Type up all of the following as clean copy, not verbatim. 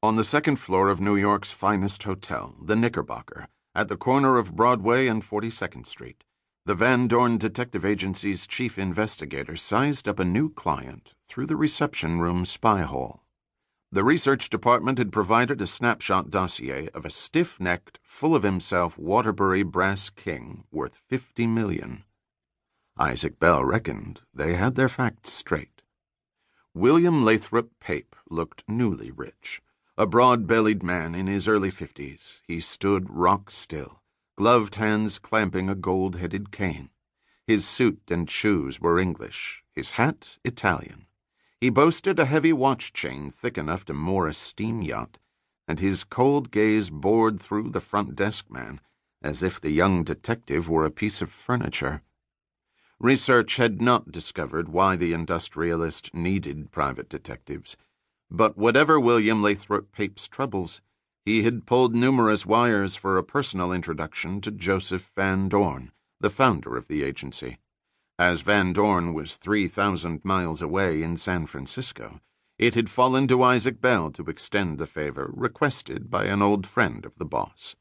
On the second floor of New York's finest hotel, the Knickerbocker, at the corner of Broadway and 42nd Street, the Dorn Detective Agency's chief investigator sized up a new client through the reception room spy hole. The research department had provided a snapshot dossier of a stiff-necked, full-of-himself Waterbury brass king worth $50 million. Isaac Bell reckoned they had their facts straight. William Lathrop Pape looked newly rich. A broad-bellied man in his early 50s, he stood rock-still, gloved hands clamping a gold-headed cane. His suit and shoes were English, his hat Italian. He boasted a heavy watch chain thick enough to moor a steam yacht, and his cold gaze bored through the front desk man as if the young detective were a piece of furniture. Research had not discovered why the industrialist needed private detectives, but whatever William Lathrop Pape's troubles, he had pulled numerous wires for a personal introduction to Joseph Van Dorn, the founder of the agency. As Van Dorn was 3,000 miles away in San Francisco, it had fallen to Isaac Bell to extend the favor requested by an old friend of the boss.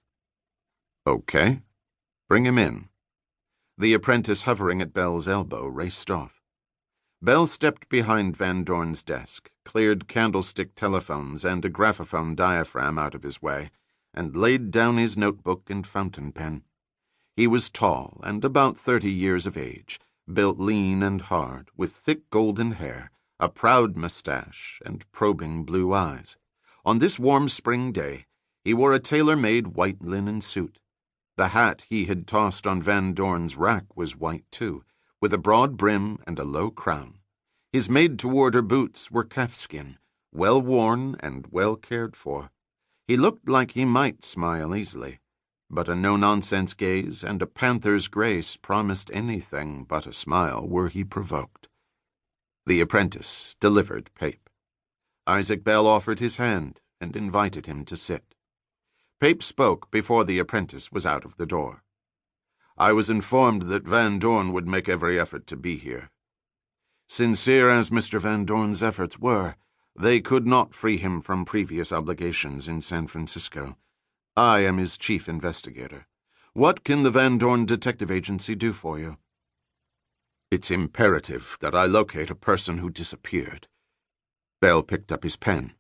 "Okay, bring him in." The apprentice hovering at Bell's elbow raced off. Bell stepped behind Van Dorn's desk, cleared candlestick telephones and a graphophone diaphragm out of his way, and laid down his notebook and fountain pen. He was tall and about 30 years of age, built lean and hard, with thick golden hair, a proud mustache, and probing blue eyes. On this warm spring day, he wore a tailor-made white linen suit. The hat he had tossed on Van Dorn's rack was white, too, with a broad brim and a low crown. His made-to-order boots were calfskin, well-worn and well cared for. He looked like he might smile easily, but a no-nonsense gaze and a panther's grace promised anything but a smile were he provoked. The apprentice delivered Pape. Isaac Bell offered his hand and invited him to sit. Pape spoke before the apprentice was out of the door. "I was informed that Van Dorn would make every effort to be here. Sincere as Mr. Van Dorn's efforts were, they could not free him from previous obligations in San Francisco. I am his chief investigator. What can the Van Dorn Detective Agency do for you?" "It's imperative that I locate a person who disappeared." Bell picked up his pen.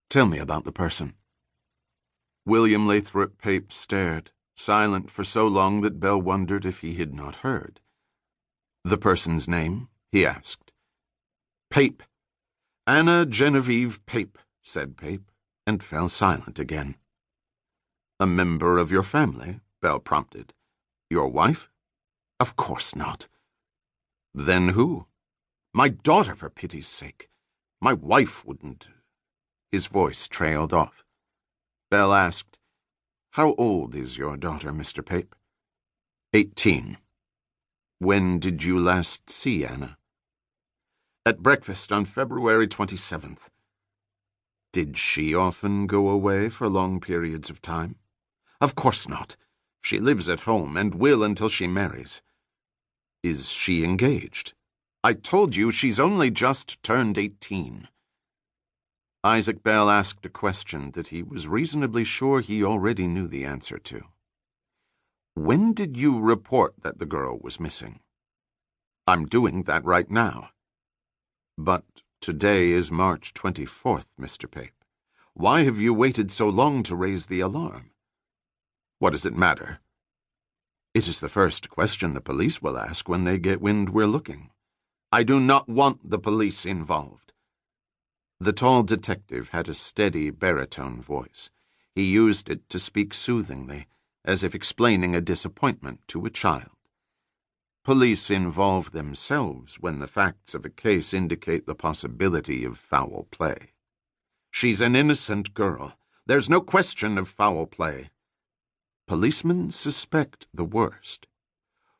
"Tell me about the person." William Lathrop Pape stared, silent for so long that Bell wondered if he had not heard. "The person's name?" he asked. "Pape. Anna Genevieve Pape," said Pape, and fell silent again. "A member of your family?" Bell prompted. "Your wife?" "Of course not." "Then who?" "My daughter, for pity's sake. My wife wouldn't—" His voice trailed off. Bell asked, "How old is your daughter, Mr. Pape?" 18. "When did you last see Anna?" "At breakfast on February 27th. "Did she often go away for long periods of time?" "Of course not. She lives at home and will until she marries." "Is she engaged?" "I told you she's only just turned 18. Isaac Bell asked a question that he was reasonably sure he already knew the answer to. "When did you report that the girl was missing?" "I'm doing that right now." "But today is March 24th, Mr. Pape. Why have you waited so long to raise the alarm?" "What does it matter?" "It is the first question the police will ask when they get wind we're looking." "I do not want the police involved." The tall detective had a steady baritone voice. He used it to speak soothingly, as if explaining a disappointment to a child. Police involve themselves when the facts of a case indicate the possibility of foul play. She's an innocent girl. There's no question of foul play. Policemen suspect the worst.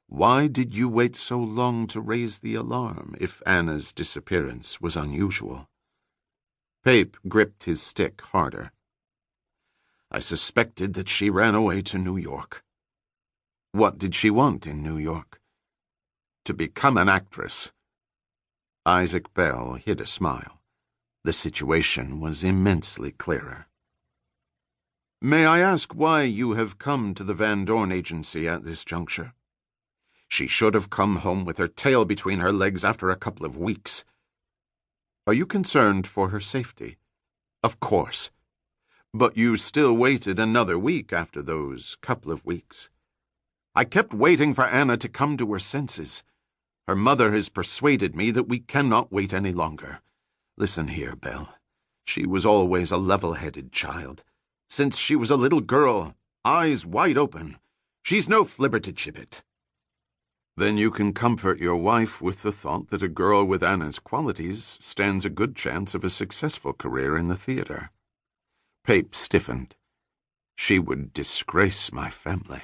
Why did you wait so long to raise the alarm if Anna's disappearance was unusual? Pape gripped his stick harder. "I suspected that she ran away to New York." "What did she want in New York?" "To become an actress." Isaac Bell hid a smile. The situation was immensely clearer. "May I ask why you have come to the Van Dorn Agency at this juncture? She should have come home with her tail between her legs after a couple of weeks. Are you concerned for her safety? Of course. But you still waited another week after those couple of weeks. I kept waiting for Anna to come to her senses. Her mother has persuaded me that we cannot wait any longer. Listen here, Belle. She was always a level-headed child. Since she was a little girl, eyes wide open. She's no flibbertigibbet. Then you can comfort your wife with the thought that a girl with Anna's qualities stands a good chance of a successful career in the theater." Pape stiffened. "She would disgrace my family."